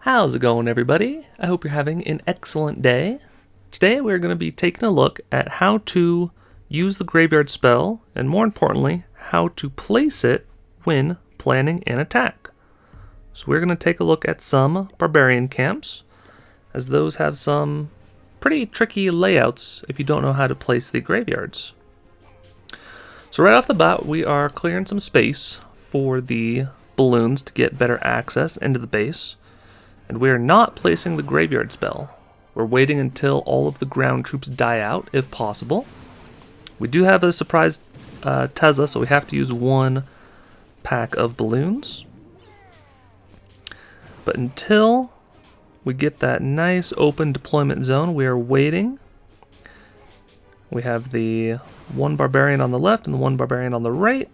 How's it going, everybody? I hope you're having an excellent day. Today we're going to be taking a look at how to use the graveyard spell, and more importantly, how to place it when planning an attack. So we're going to take a look at some barbarian camps, as those have some pretty tricky layouts if you don't know how to place the graveyards. So right off the bat, we are clearing some space for the balloons to get better access into the base. And we are not placing the graveyard spell. We're waiting until all of the ground troops die out, if possible. We do have a surprise Tezza, so we have to use one pack of balloons. But until we get that nice open deployment zone, we are waiting. We have the one barbarian on the left and the one barbarian on the right.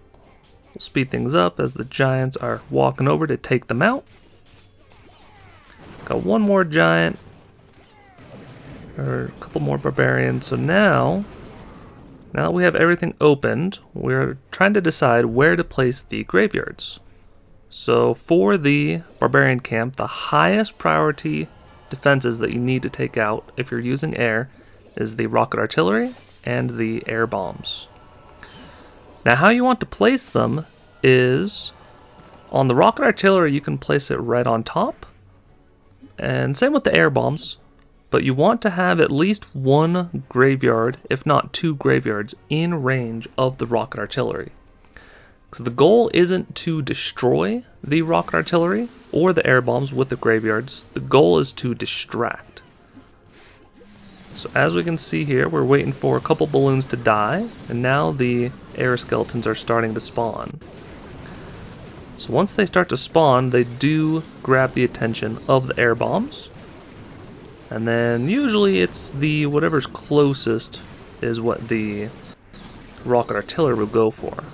We'll speed things up as the giants are walking over to take them out. Got one more giant, or a couple more barbarians. So now that we have everything opened, we're trying to decide where to place the graveyards. So for the barbarian camp, the highest priority defenses that you need to take out if you're using air is the rocket artillery and the air bombs. Now how you want to place them is on the rocket artillery, you can place it right on top. And same with the air bombs, but you want to have at least one graveyard, if not two graveyards, in range of the rocket artillery. So the goal isn't to destroy the rocket artillery or the air bombs with the graveyards. The goal is to distract. So as we can see here, we're waiting for a couple balloons to die, and now the air skeletons are starting to spawn. So once they start to spawn, they do grab the attention of the air bombs. And then usually it's the whatever's closest is what the rocket artillery will go for.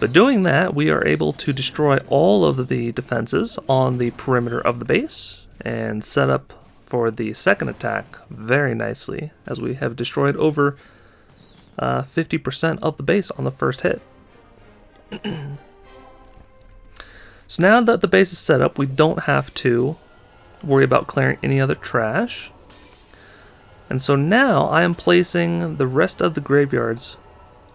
But doing that, we are able to destroy all of the defenses on the perimeter of the base and set up for the second attack very nicely, as we have destroyed over 50% of the base on the first hit. So now that the base is set up, we don't have to worry about clearing any other trash. And so now I am placing the rest of the graveyards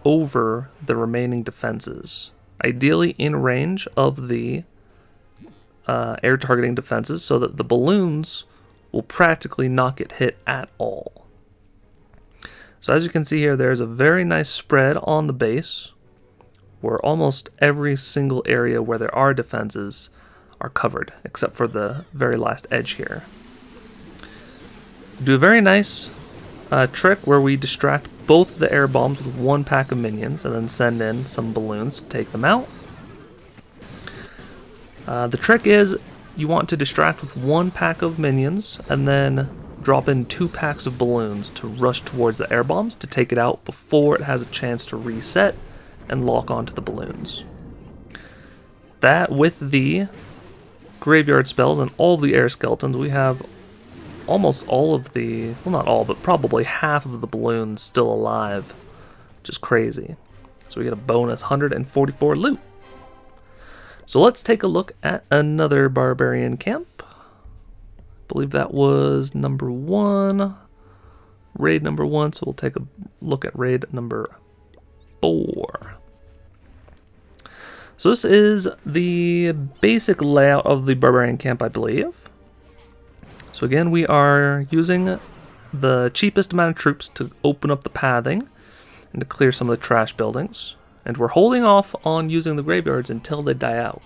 over the remaining defenses, ideally in range of the air targeting defenses, so that the balloons will practically not get hit at all. So as you can see here, there's a very nice spread on the base, where almost every single area where there are defenses are covered, except for the very last edge here. Do a very nice trick where we distract both the air bombs with one pack of minions, and then send in some balloons to take them out. The trick is you want to distract with one pack of minions, and then drop in two packs of balloons to rush towards the air bombs to take it out before it has a chance to reset and lock onto the balloons. That with the graveyard spells and all the air skeletons, we have almost all of the, well, not all, but probably half of the balloons still alive, which is crazy. So we get a bonus 144 loot. So let's take a look at another barbarian camp. I believe that was number 1, raid number 1, so we'll take a look at raid number 4. So this is the basic layout of the barbarian camp, I believe. So again, we are using the cheapest amount of troops to open up the pathing and to clear some of the trash buildings. And we're holding off on using the graveyards until they die out.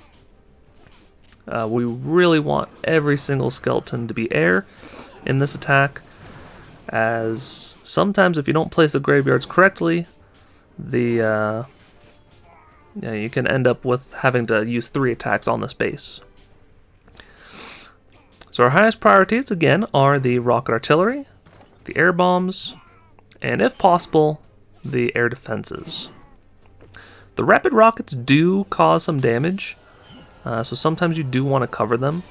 We really want every single skeleton to be air in this attack, as sometimes if you don't place the graveyards correctly, you can end up with having to use 3 attacks on this base. So our highest priorities, again, are the rocket artillery, the air bombs, and if possible, the air defenses. The rapid rockets do cause some damage, so sometimes you do want to cover them.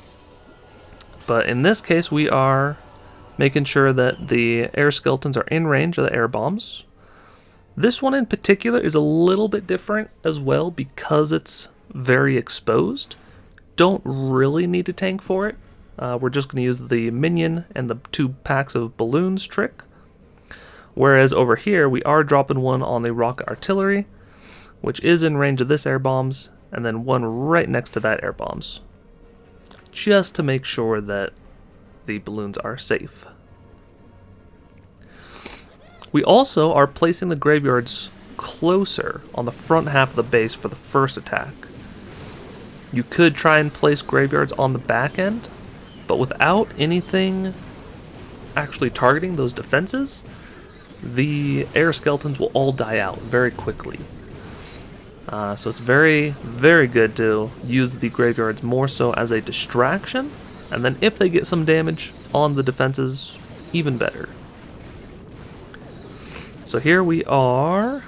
But in this case, we are making sure that the air skeletons are in range of the air bombs. This one in particular is a little bit different as well because it's very exposed. don't really need to tank for it. We're just going to use the minion and the 2 packs of balloons trick. Whereas over here, we are dropping one on the rocket artillery, which is in range of this air bombs, and then one right next to that air bombs, just to make sure that the balloons are safe. We also are placing the graveyards closer on the front half of the base for the first attack. You could try and place graveyards on the back end, but without anything actually targeting those defenses, the air skeletons will all die out very quickly. So it's very, very good to use the graveyards more so as a distraction, and then if they get some damage on the defenses, even better. So here we are.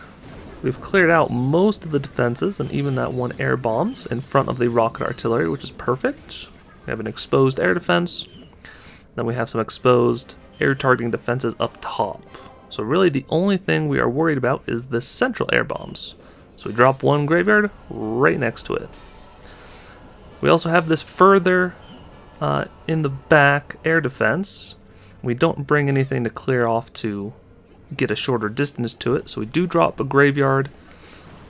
We've cleared out most of the defenses and even that one air bombs in front of the rocket artillery, which is perfect. We have an exposed air defense. Then we have some exposed air targeting defenses up top. So really the only thing we are worried about is the central air bombs. So we drop one graveyard right next to it. We also have this further in the back air defense. We don't bring anything to clear off to get a shorter distance to it, so we do drop a graveyard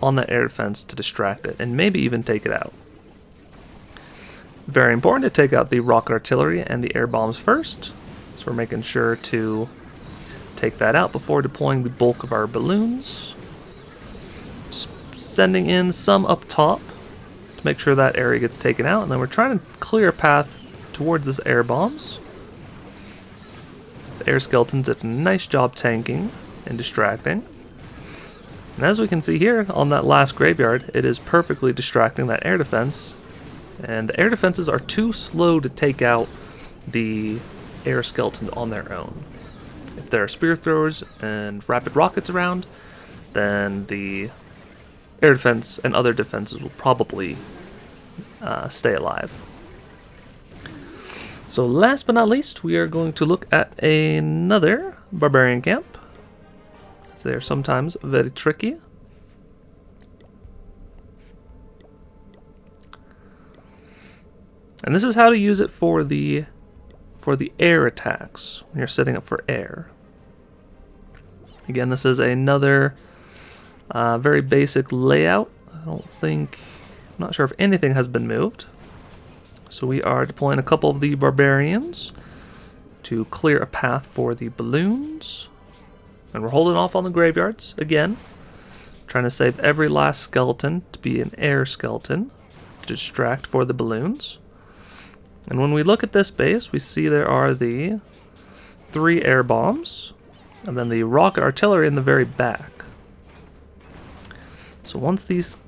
on that air defense to distract it, and maybe even take it out. Very important to take out the rocket artillery and the air bombs first, so we're making sure to take that out before deploying the bulk of our balloons. Sending in some up top to make sure that area gets taken out, and then we're trying to clear a path towards this air bombs. The air skeletons did a nice job tanking and distracting. And as we can see here on that last graveyard, it is perfectly distracting that air defense. And the air defenses are too slow to take out the air skeletons on their own. If there are spear throwers and rapid rockets around, then the air defense and other defenses will probably stay alive. So last but not least, we are going to look at another barbarian camp. So they're sometimes very tricky. And this is how to use it for the air attacks when you're setting up for air. Again, this is another very basic layout. I'm not sure if anything has been moved. So we are deploying a couple of the barbarians to clear a path for the balloons. And we're holding off on the graveyards again, trying to save every last skeleton to be an air skeleton to distract for the balloons. And when we look at this base, we see there are the 3 air bombs and then the rocket artillery in the very back. So once these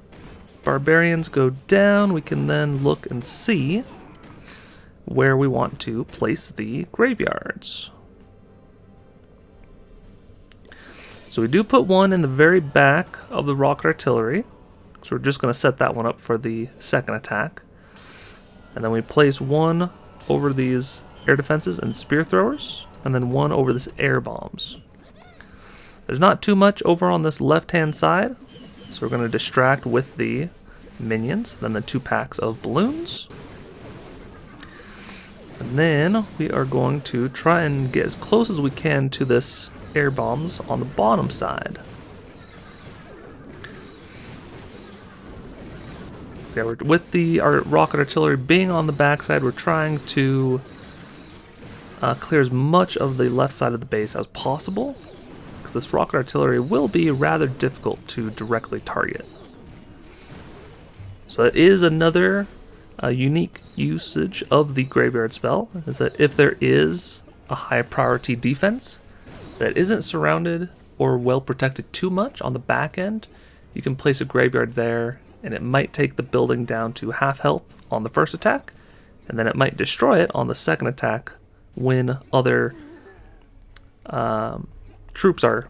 barbarians go down, we can then look and see where we want to place the graveyards. So we do put one in the very back of the rocket artillery, so we're just going to set that one up for the second attack. And then we place one over these air defenses and spear throwers, and then one over this air bombs. There's not too much over on this left hand side, so we're going to distract with the minions, then the 2 packs of balloons. And then we are going to try and get as close as we can to this air bombs on the bottom side. So yeah, with our rocket artillery being on the back side, we're trying to clear as much of the left side of the base as possible, because this rocket artillery will be rather difficult to directly target. So that is another unique usage of the graveyard spell, is that if there is a high priority defense that isn't surrounded or well protected too much on the back end, you can place a graveyard there, and it might take the building down to half health on the first attack, and then it might destroy it on the second attack when other troops are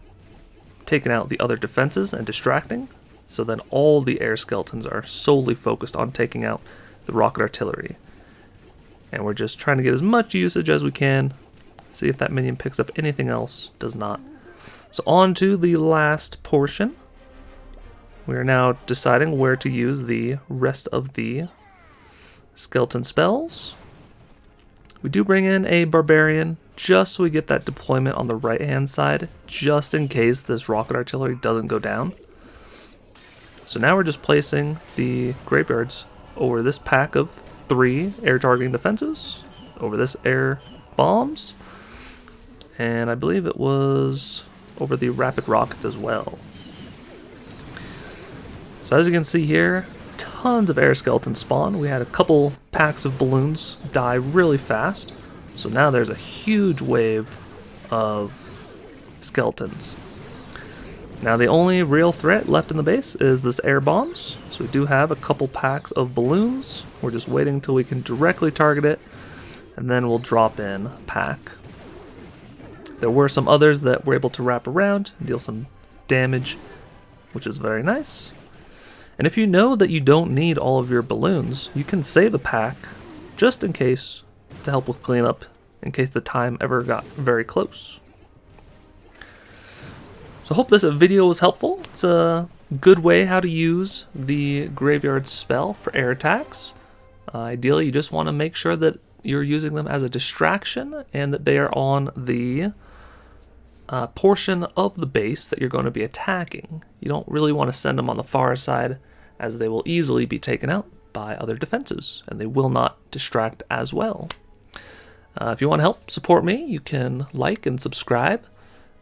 taking out the other defenses and distracting. So then all the air skeletons are solely focused on taking out the rocket artillery. And we're just trying to get as much usage as we can. See if that minion picks up anything else. Does not. So on to the last portion. We are now deciding where to use the rest of the skeleton spells. We do bring in a barbarian just so we get that deployment on the right hand side, just in case this rocket artillery doesn't go down. So now we're just placing the graveyards over this pack of 3 air targeting defenses, over this air bombs, and I believe it was over the rapid rockets as well. So as you can see here, tons of air skeletons spawn. We had a couple packs of balloons die really fast, so now there's a huge wave of skeletons. Now the only real threat left in the base is this air bombs, so we do have a couple packs of balloons. We're just waiting until we can directly target it, and then we'll drop in a pack. There were some others that were able to wrap around and deal some damage, which is very nice. And if you know that you don't need all of your balloons, you can save a pack just in case, to help with cleanup in case the time ever got very close. So I hope this video was helpful. It's a good way how to use the graveyard spell for air attacks. Ideally, you just want to make sure that you're using them as a distraction and that they are on the portion of the base that you're going to be attacking. You don't really want to send them on the far side, as they will easily be taken out by other defenses, and they will not distract as well. If you want to help support me, you can like and subscribe.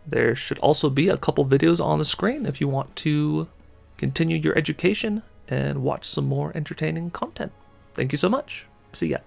There should also be a couple videos on the screen if you want to continue your education and watch some more entertaining content. Thank you so much. See ya.